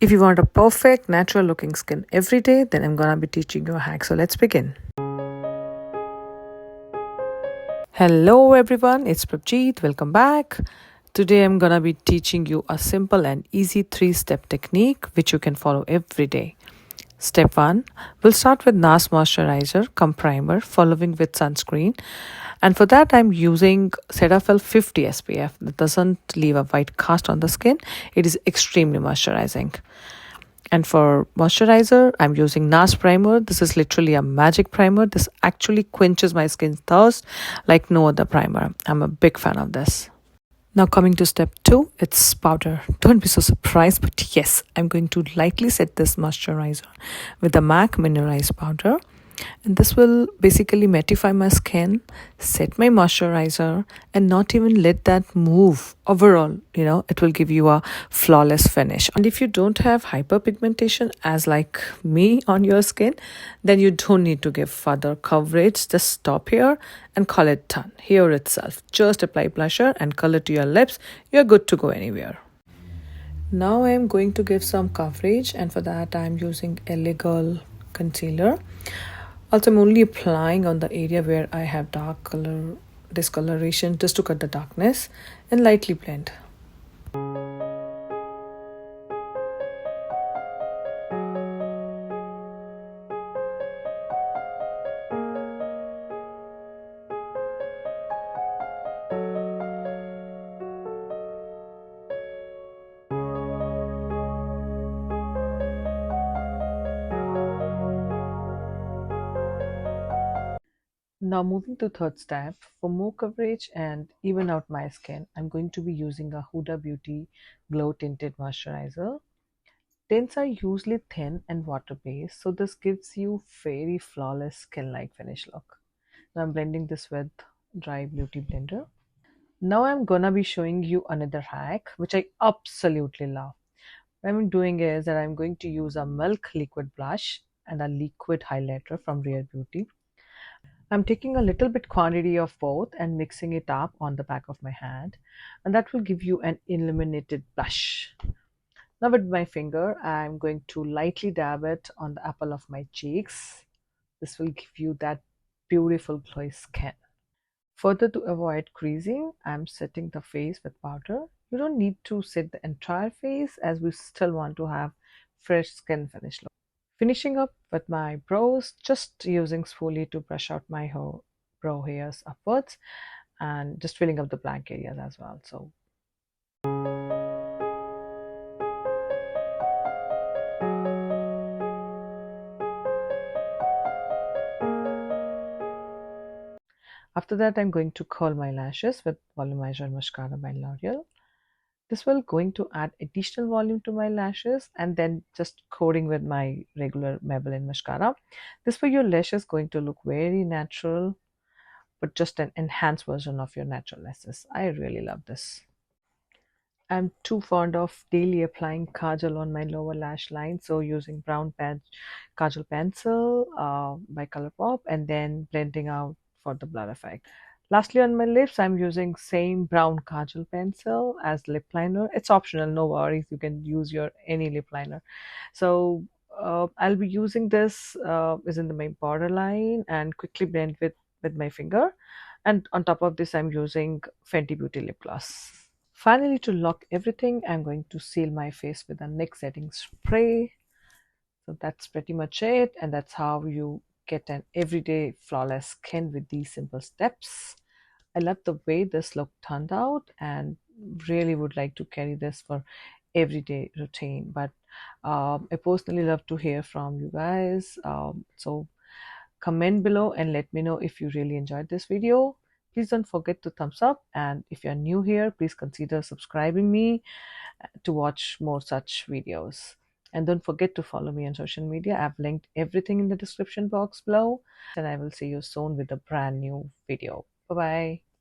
If you want a perfect natural looking skin every day, then I'm gonna be teaching you a hack. So let's begin. Hello everyone, it's Prabjeet. Welcome back. Today I'm gonna be teaching you a simple and easy 3-step technique which you can follow every day. Step 1, we'll start with Nars moisturizer, cum primer, following with sunscreen. And for that, I'm using Cetaphil 50 SPF. That doesn't leave a white cast on the skin. It is extremely moisturizing. And for moisturizer, I'm using Nars primer. This is literally a magic primer. This actually quenches my skin's thirst like no other primer. I'm a big fan of this. Now coming to step 2, it's powder. Don't be so surprised, but yes, I'm going to lightly set this moisturizer with the MAC Mineralize powder. And this will basically mattify my skin, set my moisturizer, and not even let that move. Overall, it will give you a flawless finish. And if you don't have hyperpigmentation as like me on your skin, then you don't need to give further coverage. Just stop here and call it done. Here itself. Just apply blusher and color to your lips. You're good to go anywhere. Now I'm going to give some coverage, and for that I'm using LA Girl concealer. Also, I'm only applying on the area where I have dark color discoloration just to cut the darkness and lightly blend. Now moving to third step, for more coverage and even out my skin, I'm going to be using a Huda Beauty Glow Tinted Moisturizer. Tints are usually thin and water-based, so this gives you very flawless skin-like finish look. Now I'm blending this with dry beauty blender. Now I'm gonna be showing you another hack, which I absolutely love. What I'm doing is that I'm going to use a milk liquid blush and a liquid highlighter from Rare Beauty. I'm taking a little bit quantity of both and mixing it up on the back of my hand, and that will give you an illuminated blush. Now with my finger, I'm going to lightly dab it on the apple of my cheeks. This will give you that beautiful glowy skin. Further, to avoid creasing, I'm setting the face with powder. You don't need to set the entire face as we still want to have fresh skin finish look. Finishing up with my brows, just using spoolie to brush out my brow hairs upwards and just filling up the blank areas as well. So after that, I'm going to curl my lashes with Volumizer Mascara by L'Oreal. This will going to add additional volume to my lashes, and then just coating with my regular Maybelline mascara. This way your lashes going to look very natural, but just an enhanced version of your natural lashes. I really love this. I'm too fond of daily applying kajal on my lower lash line, so using brown kajal pencil by Colourpop and then blending out for the blur effect. Lastly, on my lips, I'm using same brown kajal pencil as lip liner. It's optional, no worries. You can use your any lip liner. So I'll be using this is in the main borderline and quickly blend with my finger. And on top of this, I'm using Fenty Beauty lip gloss. Finally, to lock everything, I'm going to seal my face with a NYX setting spray. So that's pretty much it, and that's how you get an everyday flawless skin with these simple steps. I love the way this look turned out and really would like to carry this for everyday routine. But I personally love to hear from you guys. So comment below and let me know if you really enjoyed this video. Please don't forget to thumbs up, and if you're new here, please consider subscribing me to watch more such videos. And don't forget to follow me on social media. I've linked everything in the description box below, and I will see you soon with a brand new video. Bye bye.